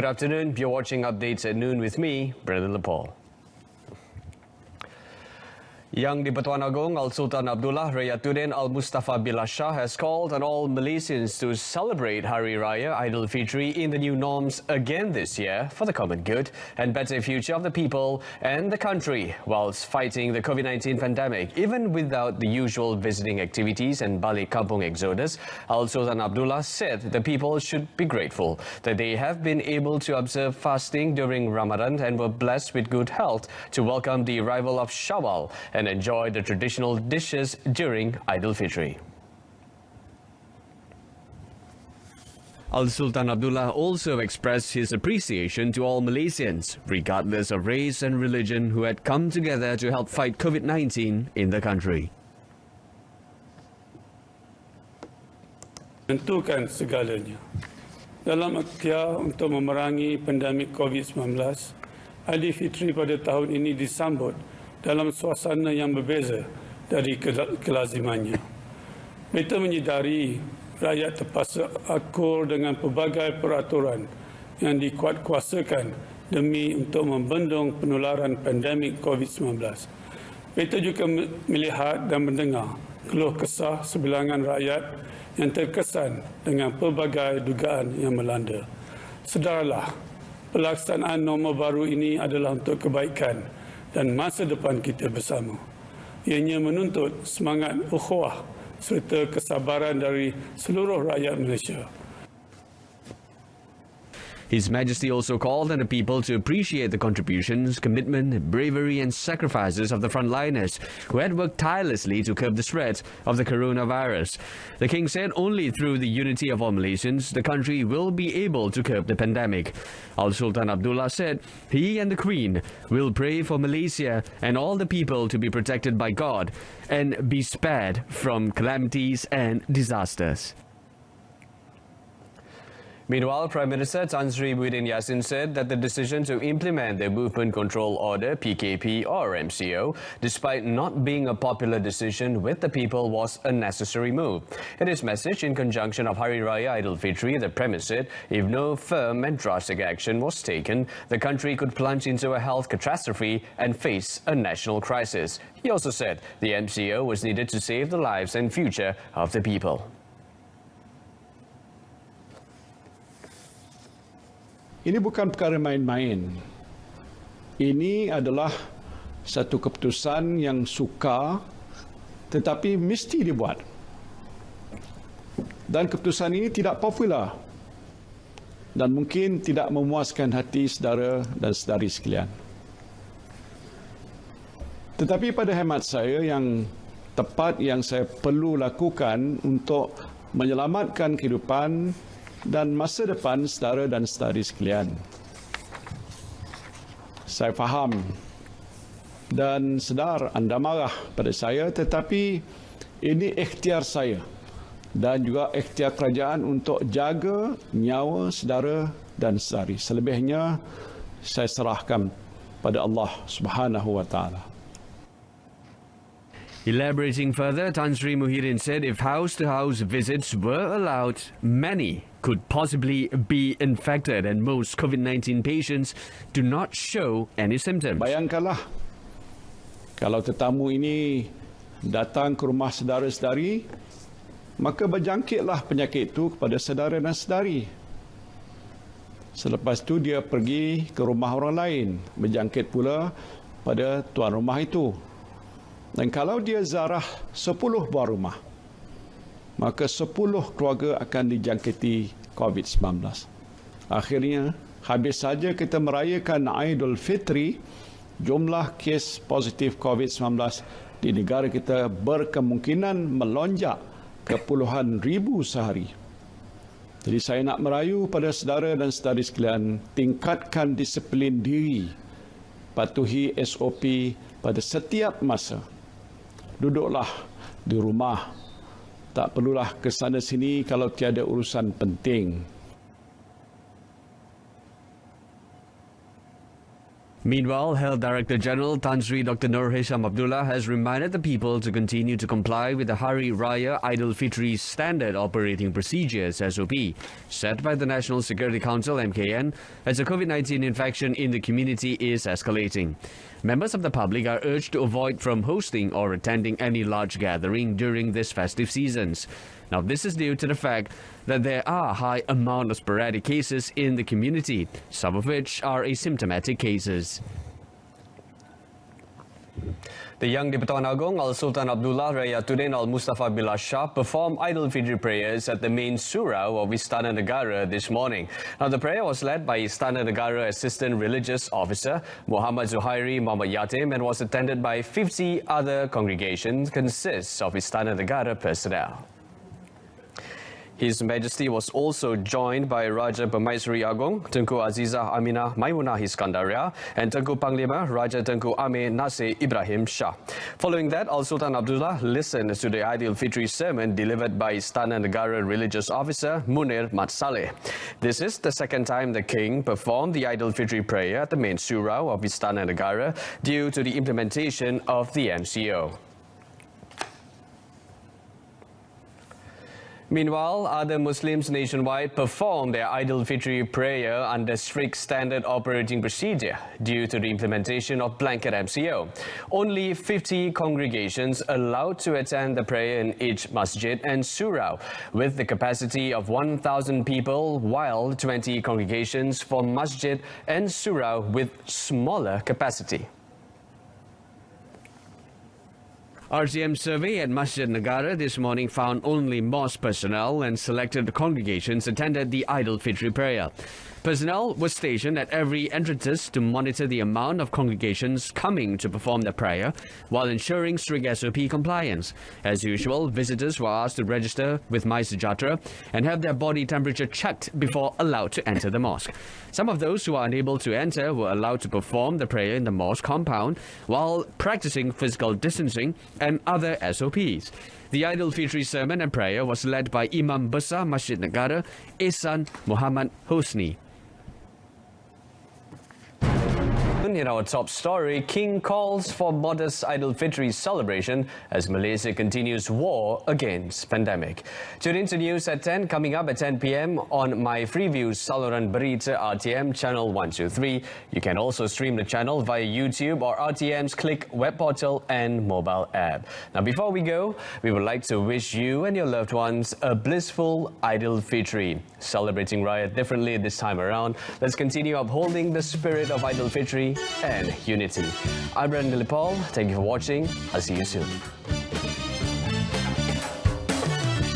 Good afternoon. You're watching Updates at Noon with me, Brendan Lepol. Yang di-Pertuan Agong Al-Sultan Abdullah Rayatuddin Al-Mustafa Billah Shah has called on all Malaysians to celebrate Hari Raya Aidilfitri in the new norms again this year for the common good and better future of the people and the country whilst fighting the COVID-19 pandemic. Even without the usual visiting activities and balik kampung exodus, Al-Sultan Abdullah said the people should be grateful that they have been able to observe fasting during Ramadan and were blessed with good health to welcome the arrival of Shawwal and enjoy the traditional dishes during Aidilfitri. Al-Sultan Abdullah also expressed his appreciation to all Malaysians, regardless of race and religion, who had come together to help fight COVID-19 in the country. Tentukan segalanya. Dalam ikhtiar untuk memerangi pandemik COVID-19, Aidilfitri pada tahun ini disambut dalam suasana yang berbeza dari kelazimannya. Kita menyedari rakyat terpaksa akur dengan pelbagai peraturan yang dikuatkuasakan demi untuk membendung penularan pandemik COVID-19. Kita juga melihat dan mendengar keluh kesah sebilangan rakyat yang terkesan dengan pelbagai dugaan yang melanda. Sedarlah, pelaksanaan norma baru ini adalah untuk kebaikan dan masa depan kita bersama. Ianya menuntut semangat ukhuwah serta kesabaran dari seluruh rakyat Malaysia. His Majesty also called on the people to appreciate the contributions, commitment, bravery and sacrifices of the frontliners who had worked tirelessly to curb the spread of the coronavirus. The King said only through the unity of all Malaysians, the country will be able to curb the pandemic. Al-Sultan Abdullah said he and the Queen will pray for Malaysia and all the people to be protected by God and be spared from calamities and disasters. Meanwhile, Prime Minister Tan Sri Muhyiddin Yassin said that the decision to implement the Movement Control Order, PKP or MCO, despite not being a popular decision with the people, was a necessary move. In his message in conjunction of Hari Raya Aidilfitri, the Premier said if no firm and drastic action was taken, the country could plunge into a health catastrophe and face a national crisis. He also said the MCO was needed to save the lives and future of the people. Ini bukan perkara main-main. Ini adalah satu keputusan yang sukar tetapi mesti dibuat. Dan keputusan ini tidak popular dan mungkin tidak memuaskan hati saudara dan saudari sekalian. Tetapi pada hemat saya, yang tepat yang saya perlu lakukan untuk menyelamatkan kehidupan dan masa depan saudara dan saudari sekalian. Saya faham dan sedar anda marah pada saya, tetapi ini ikhtiar saya dan juga ikhtiar kerajaan untuk jaga nyawa saudara dan saudari. Selebihnya saya serahkan pada Allah Subhanahu wa taala. Elaborating further, Tan Sri Muhyiddin said if house-to-house visits were allowed, many could possibly be infected and most COVID-19 patients do not show any symptoms. Bayangkanlah kalau tetamu ini datang ke rumah saudara-saudari, maka berjangkitlah penyakit itu kepada saudara dan saudari. Selepas itu dia pergi ke rumah orang lain, berjangkit pula pada tuan rumah itu. Dan kalau dia zarah 10 buah rumah, maka 10 keluarga akan dijangkiti COVID-19. Akhirnya, habis saja kita merayakan Aidilfitri, jumlah kes positif COVID-19 di negara kita berkemungkinan melonjak ke puluhan ribu sehari. Jadi saya nak merayu pada saudara dan saudari sekalian, tingkatkan disiplin diri, patuhi SOP pada setiap masa. Duduklah di rumah. Tak perlulah ke sana sini kalau tiada urusan penting. Meanwhile, Health Director General Tan Sri Dr. Nur Hisham Abdullah has reminded the people to continue to comply with the Hari Raya Idul Fitri Standard Operating Procedures (SOP) set by the National Security Council (MKN) as the COVID-19 infection in the community is escalating. Members of the public are urged to avoid from hosting or attending any large gathering during this festive seasons. Now, this is due to the fact that there are a high amount of sporadic cases in the community, some of which are asymptomatic cases. The young Di-Pertuan Agong Al-Sultan Abdullah Rayyatuddin Al-Mustafa Billah Shah performed Idul Fitri prayers at the main surau of Istana Negara this morning. Now, the prayer was led by Istana Negara Assistant Religious Officer Muhammad Zuhairi Muhammad Yatim and was attended by 50 other congregations consists of Istana Negara personnel. His Majesty was also joined by Raja Permaisuri Agong Tengku Azizah Aminah Maimunah Iskandaria and Tengku Panglima Raja Tengku Amir Nasir Ibrahim Shah. Following that, Al-Sultan Abdullah listened to the Idul Fitri sermon delivered by Istana Negara Religious Officer Munir Mat Saleh. This is the second time the King performed the Idul Fitri prayer at the main surau of Istana Negara due to the implementation of the MCO. Meanwhile, other Muslims nationwide performed their Idul Fitri prayer under strict standard operating procedure due to the implementation of blanket MCO. Only 50 congregations allowed to attend the prayer in each masjid and surau, with the capacity of 1,000 people, while 20 congregations for masjid and surau with smaller capacity. RTM survey at Masjid Negara this morning found only mosque personnel and selected congregations attended the Idul Fitri prayer. Personnel was stationed at every entrances to monitor the amount of congregations coming to perform the prayer while ensuring strict SOP compliance. As usual, visitors were asked to register with MySejahtera and have their body temperature checked before allowed to enter the mosque. Some of those who are unable to enter were allowed to perform the prayer in the mosque compound while practicing physical distancing and other SOPs. The Idul Fitri sermon and prayer was led by Imam Besar Masjid Negara, Ehsan Muhammad Hosni. In our top story, King calls for modest Idul Fitri celebration as Malaysia continues war against pandemic. Tune in to News at 10, coming up at 10 p.m. on my Freeview saluran Berita RTM channel 123. You can also stream the channel via YouTube or RTM's Click web portal and mobile app. Now, before we go, we would like to wish you and your loved ones a blissful Idul Fitri. Celebrating Rakyat differently this time around, let's continue upholding the spirit of Idul Fitri and unity. I'm Brendan Paul. Thank you for watching. I'll see you soon.